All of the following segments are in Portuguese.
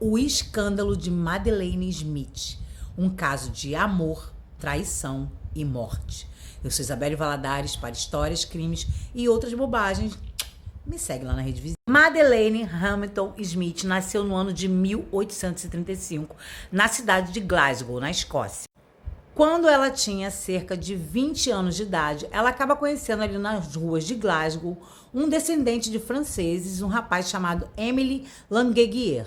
O escândalo de Madeleine Smith, um caso de amor, traição e morte. Eu sou Isabelle Valadares para histórias, crimes e outras bobagens. Me segue lá na rede vizinha. Madeleine Hamilton Smith nasceu no ano de 1835, na cidade de Glasgow, na Escócia. Quando ela tinha cerca de 20 anos de idade, ela acaba conhecendo ali nas ruas de Glasgow um descendente de franceses, um rapaz chamado Émile Langueguier.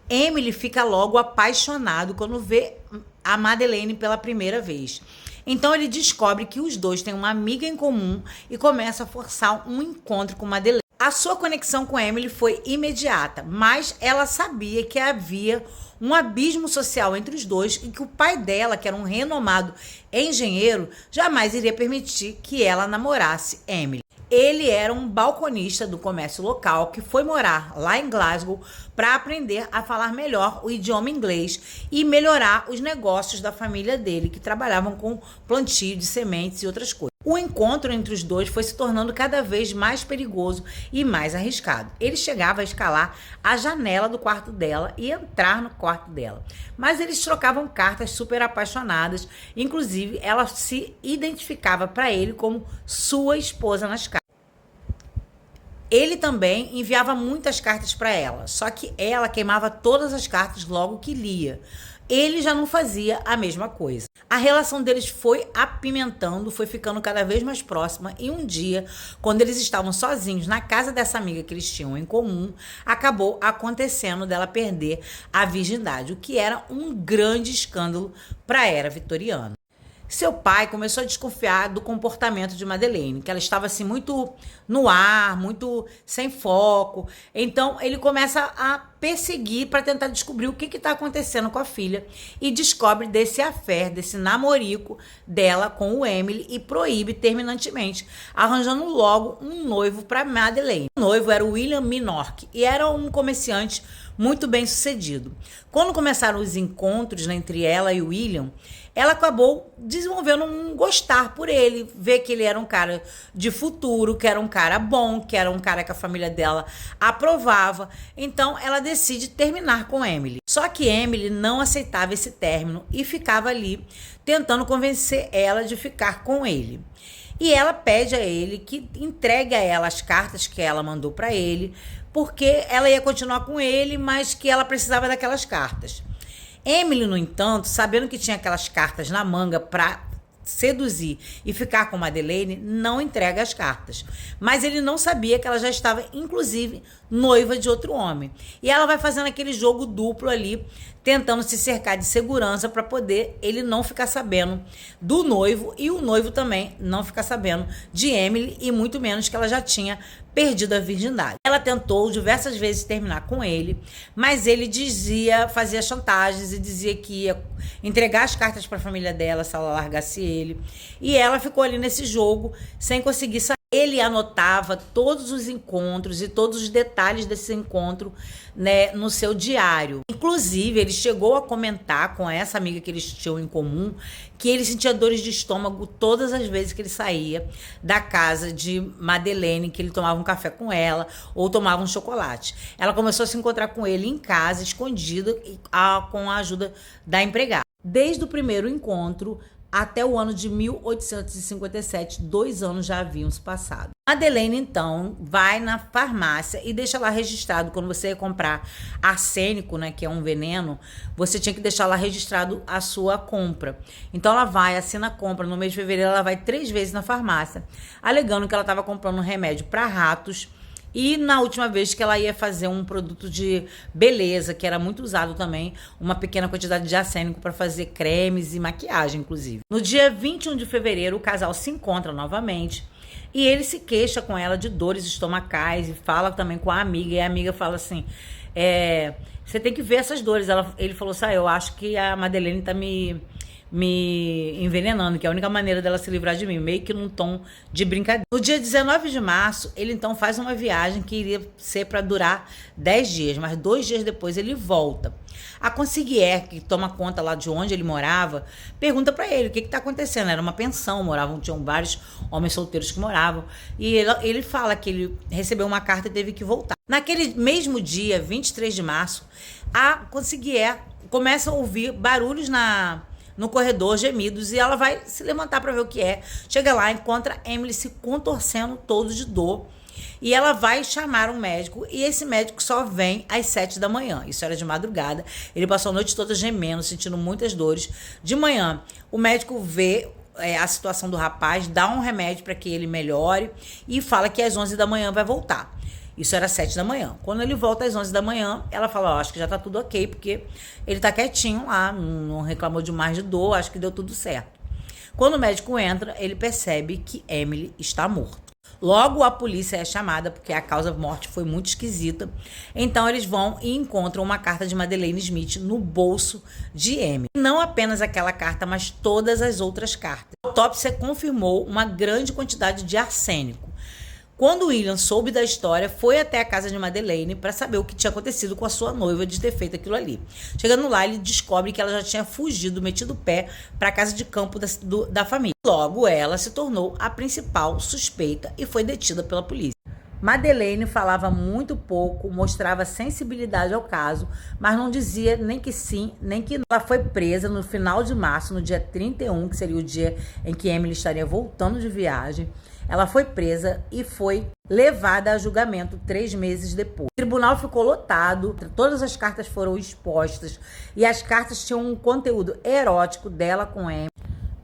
Emily fica logo apaixonado quando vê a Madeleine pela primeira vez. Então ele descobre que os dois têm uma amiga em comum e começa a forçar um encontro com Madeleine. A sua conexão com Emily foi imediata, mas ela sabia que havia um abismo social entre os dois e que o pai dela, que era um renomado engenheiro, jamais iria permitir que ela namorasse Emily. Ele era um balconista do comércio local que foi morar lá em Glasgow para aprender a falar melhor o idioma inglês e melhorar os negócios da família dele, que trabalhavam com plantio de sementes e outras coisas. O encontro entre os dois foi se tornando cada vez mais perigoso e mais arriscado. Ele chegava a escalar a janela do quarto dela e entrar no quarto dela. Mas eles trocavam cartas super apaixonadas, inclusive ela se identificava para ele como sua esposa nas cartas. Ele também enviava muitas cartas para ela, só que ela queimava todas as cartas logo que lia. Ele já não fazia a mesma coisa. A relação deles foi apimentando, foi ficando cada vez mais próxima e um dia, quando eles estavam sozinhos na casa dessa amiga que eles tinham em comum, acabou acontecendo dela perder a virgindade, o que era um grande escândalo para a era vitoriana. Seu pai começou a desconfiar do comportamento de Madeleine, que ela estava assim muito no ar, muito sem foco. Então ele começa a perseguir para tentar descobrir o que está acontecendo com a filha e descobre desse affair, desse namorico dela com o Emily e proíbe terminantemente, arranjando logo um noivo para Madeleine. O noivo era o William Minorque e era um comerciante muito bem sucedido. Quando começaram os encontros, né, entre ela e o William, ela acabou desenvolvendo um gostar por ele, ver que ele era um cara de futuro, que era um cara bom, que era um cara que a família dela aprovava. Então ela decide terminar com Emily. Só que Emily não aceitava esse término e ficava ali tentando convencer ela de ficar com ele. E ela pede a ele que entregue a ela as cartas que ela mandou para ele, porque ela ia continuar com ele, mas que ela precisava daquelas cartas. Emily, no entanto, sabendo que tinha aquelas cartas na manga para seduzir e ficar com Madeleine, não entrega as cartas. Mas ele não sabia que ela já estava, inclusive, noiva de outro homem. E ela vai fazendo aquele jogo duplo ali, tentando se cercar de segurança para poder ele não ficar sabendo do noivo e o noivo também não ficar sabendo de Emily e muito menos que ela já tinha perdido a virgindade. Ela tentou diversas vezes terminar com ele, mas ele fazia chantagens e dizia que ia entregar as cartas para a família dela se ela largasse ele. E ela ficou ali nesse jogo sem conseguir sair. Ele anotava todos os encontros e todos os detalhes desse encontro, né, no seu diário. Inclusive, ele chegou a comentar com essa amiga que eles tinham em comum que ele sentia dores de estômago todas as vezes que ele saía da casa de Madeleine, que ele tomava um café com ela ou tomava um chocolate. Ela começou a se encontrar com ele em casa, escondida, com a ajuda da empregada. Desde o primeiro encontro até o ano de 1857, 2 anos já haviam se passado. Madeleine, então, vai na farmácia e deixa lá registrado, quando você ia comprar arsênico, né, que é um veneno, você tinha que deixar lá registrado a sua compra. Então ela vai, assina a compra, no mês de fevereiro ela vai 3 vezes na farmácia, alegando que ela estava comprando um remédio para ratos. E na última vez que ela ia fazer um produto de beleza, que era muito usado também, uma pequena quantidade de arsênico para fazer cremes e maquiagem, inclusive. No dia 21 de fevereiro, o casal se encontra novamente e ele se queixa com ela de dores estomacais e fala também com a amiga. E a amiga fala assim, você tem que ver essas dores. Ele falou assim, eu acho que a Madeleine tá me me envenenando, que é a única maneira dela se livrar de mim, meio que num tom de brincadeira. No dia 19 de março, ele então faz uma viagem que iria ser para durar 10 dias, mas 2 dias depois ele volta. A concierge, que toma conta lá de onde ele morava, pergunta para ele o que está acontecendo. Era uma pensão, tinham vários homens solteiros que moravam, e ele fala que ele recebeu uma carta e teve que voltar. Naquele mesmo dia, 23 de março, a concierge começa a ouvir barulhos no corredor, gemidos, e ela vai se levantar para ver o que é. Chega lá, encontra Emily se contorcendo todo de dor, e ela vai chamar um médico, e esse médico só vem às 7 da manhã. Isso era de madrugada. Ele passou a noite toda gemendo, sentindo muitas dores. De manhã, o médico vê a situação do rapaz, dá um remédio para que ele melhore e fala que às 11 da manhã vai voltar. Isso era 7 da manhã. Quando ele volta às 11 da manhã, ela fala, acho que já tá tudo ok, porque ele tá quietinho lá, não reclamou de mais de dor, acho que deu tudo certo. Quando o médico entra, ele percebe que Emily está morta. Logo a polícia é chamada, porque a causa de morte foi muito esquisita. Então eles vão e encontram uma carta de Madeleine Smith no bolso de Emily. Não apenas aquela carta, mas todas as outras cartas. A autópsia confirmou uma grande quantidade de arsênico. Quando William soube da história, foi até a casa de Madeleine para saber o que tinha acontecido com a sua noiva de ter feito aquilo ali. Chegando lá, ele descobre que ela já tinha fugido, metido o pé para a casa de campo da família. Logo, ela se tornou a principal suspeita e foi detida pela polícia. Madeleine falava muito pouco, mostrava sensibilidade ao caso, mas não dizia nem que sim, nem que não. Ela foi presa no final de março, no dia 31, que seria o dia em que Emily estaria voltando de viagem. Ela foi presa e foi levada a julgamento 3 meses depois. O tribunal ficou lotado, todas as cartas foram expostas e as cartas tinham um conteúdo erótico dela com Emily.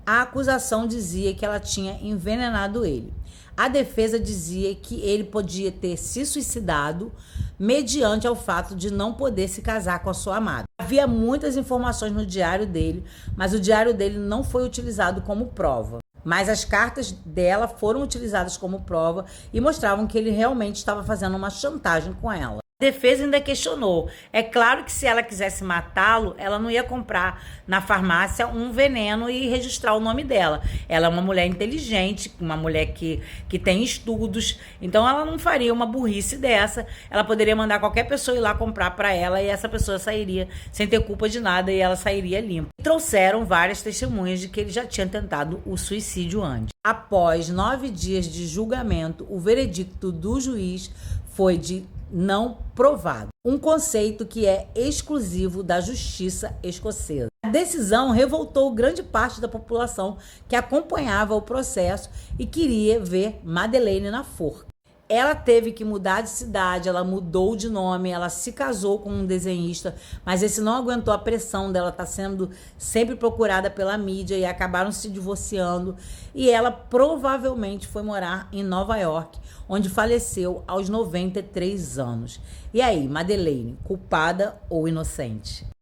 A acusação dizia que ela tinha envenenado ele. A defesa dizia que ele podia ter se suicidado mediante ao fato de não poder se casar com a sua amada. Havia muitas informações no diário dele, mas o diário dele não foi utilizado como prova. Mas as cartas dela foram utilizadas como prova e mostravam que ele realmente estava fazendo uma chantagem com ela. A defesa ainda questionou. É claro que se ela quisesse matá-lo, ela não ia comprar na farmácia um veneno e registrar o nome dela. Ela é uma mulher inteligente, uma mulher que tem estudos, então ela não faria uma burrice dessa. Ela poderia mandar qualquer pessoa ir lá comprar para ela e essa pessoa sairia sem ter culpa de nada e ela sairia limpa. E trouxeram várias testemunhas de que ele já tinha tentado o suicídio antes. Após 9 dias de julgamento, o veredicto do juiz foi de não provado, um conceito que é exclusivo da justiça escocesa. A decisão revoltou grande parte da população que acompanhava o processo e queria ver Madeleine na forca. Ela teve que mudar de cidade, ela mudou de nome, ela se casou com um desenhista, mas esse não aguentou a pressão dela estar sendo sempre procurada pela mídia e acabaram se divorciando. E ela provavelmente foi morar em Nova York, onde faleceu aos 93 anos. E aí, Madeleine, culpada ou inocente?